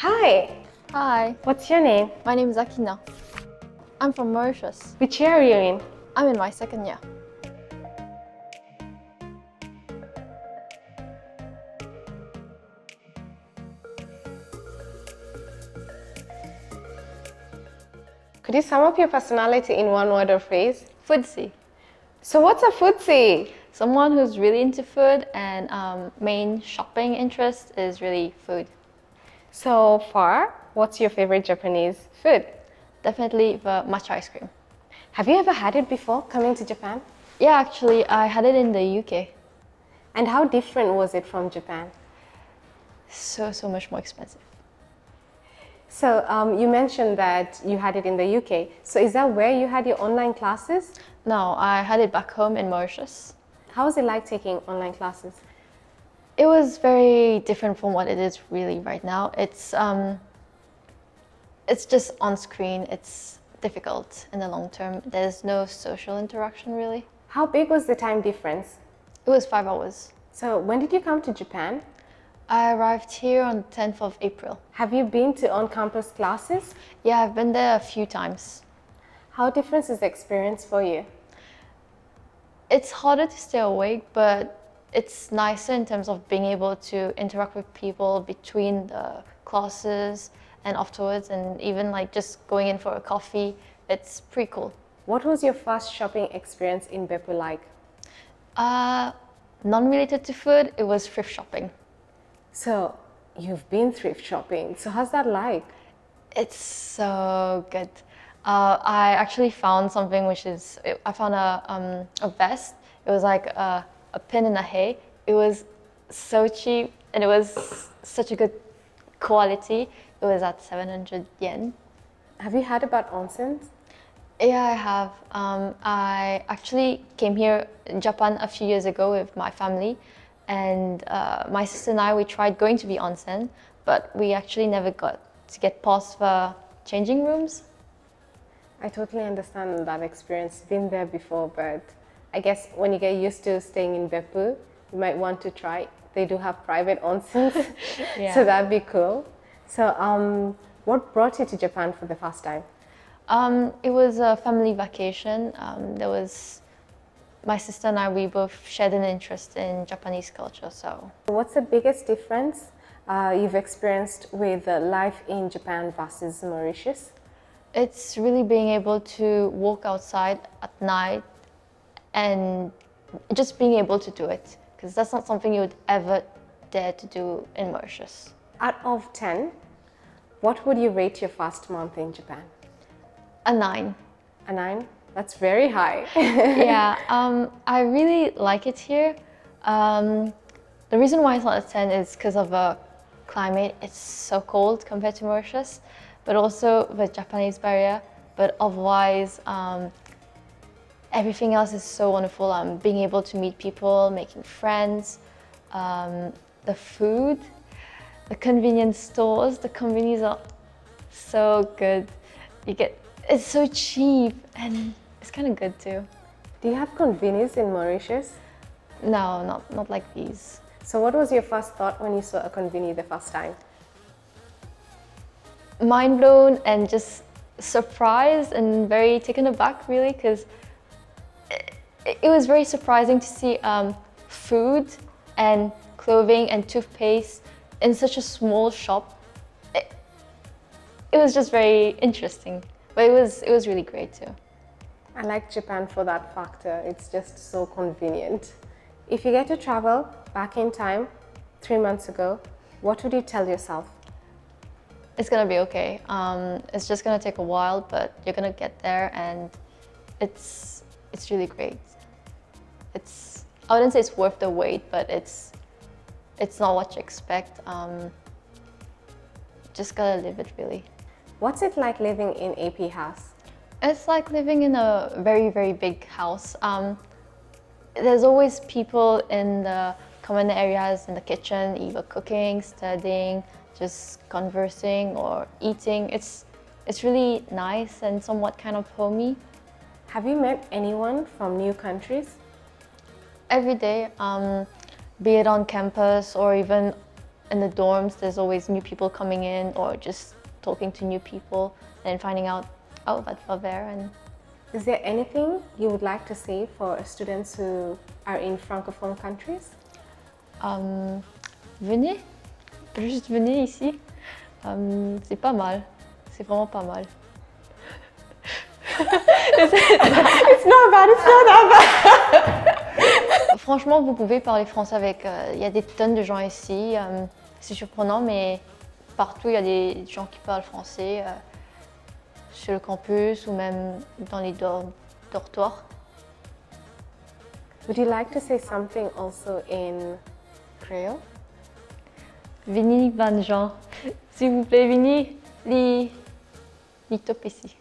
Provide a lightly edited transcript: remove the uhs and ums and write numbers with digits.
Hi, Hi, what's your name? my name is Akina. I'm from Mauritius. Which year are you in? I'm in my second year. Could you sum up your personality in one word or phrase? Foodsie. So what's a foodsie? Someone who's really into food and main shopping interest is really food. So far, what's your favorite Japanese food? Definitely the matcha ice cream. Have you ever had it before coming to Japan? Yeah, actually, I had it in the UK. And how different was it from Japan? So much more expensive. So you mentioned that you had it in the UK. So is that where you had your online classes? No, I had it back home in Mauritius. How was it like taking online classes? It was very different from what it is really right now. It's just on screen. It's difficult in the long term. There's no social interaction really. How big was the time difference? It was 5 hours. So when did you come to Japan? I arrived here on the 10th of April. Have you been to on-campus classes? Yeah, I've been there a few times. How different is the experience for you? It's harder to stay awake, but it's nicer in terms of being able to interact with people between the classes and afterwards, and even like just going in for a coffee. It's pretty cool. What was your first shopping experience in Beppu like? Non-related to food, it was thrift shopping. So you've been thrift shopping. So how's that like? It's so good. I actually found something I found a vest. It was like a pin in a hay. It was so cheap and it was such a good quality. It was at 700 yen. Have you heard about onsens? Yeah, I have. I actually came here in Japan a few years ago with my family, and my sister and I, we tried going to the onsen, but we actually never got to get past the changing rooms. I totally understand that experience. Been there before, but I guess when you get used to staying in Beppu, you might want to try. They do have private onsens, Yeah. So that'd be cool. So what brought you to Japan for the first time? It was a family vacation. My sister and I, we both shared an interest in Japanese culture, so. What's the biggest difference you've experienced with life in Japan versus Mauritius? It's really being able to walk outside at night and just being able to do it, because that's not something you would ever dare to do in Mauritius. Out of 10, what would you rate your first month in Japan? A 9. A 9? That's very high. Yeah, I really like it here. The reason why it's not a 10 is because of the climate. It's so cold compared to Mauritius, but also the Japanese barrier. But otherwise, everything else is so wonderful. Being able to meet people, making friends, the food, the convenience stores, the convenience are so good. It's so cheap and it's kind of good too. Do you have convenies in Mauritius? No, not like these. So what was your first thought when you saw a convenie the first time? Mind blown and just surprised and very taken aback really, because it was very surprising to see food and clothing and toothpaste in such a small shop. It was just very interesting, but it was really great too. I like Japan for that factor. It's just so convenient. If you get to travel back in time, 3 months ago, what would you tell yourself? It's gonna be okay. It's just gonna take a while, but you're gonna get there, and it's really great. I wouldn't say it's worth the wait, but it's not what you expect. Just gotta live it really. What's it like living in AP House? It's like living in a very, very big house. There's always people in the common areas in the kitchen, either cooking, studying, just conversing or eating. It's really nice and somewhat kind of homey. Have you met anyone from new countries? Every day, be it on campus or even in the dorms, there's always new people coming in or just talking to new people and finding out, oh, wat wel weer. And Is there anything you would like to say for students who are in francophone countries? Venez, juste venez ici. C'est pas mal, c'est vraiment pas mal. It's not bad, it's not that bad. Franchement, vous pouvez parler français avec... Il y a des tonnes de gens ici. C'est surprenant, mais partout, il y a des gens qui parlent français. Sur le campus ou même dans les dortoirs. Would you like to say something also in Creole? Venez, van gens. S'il vous plaît, venez, les top ici.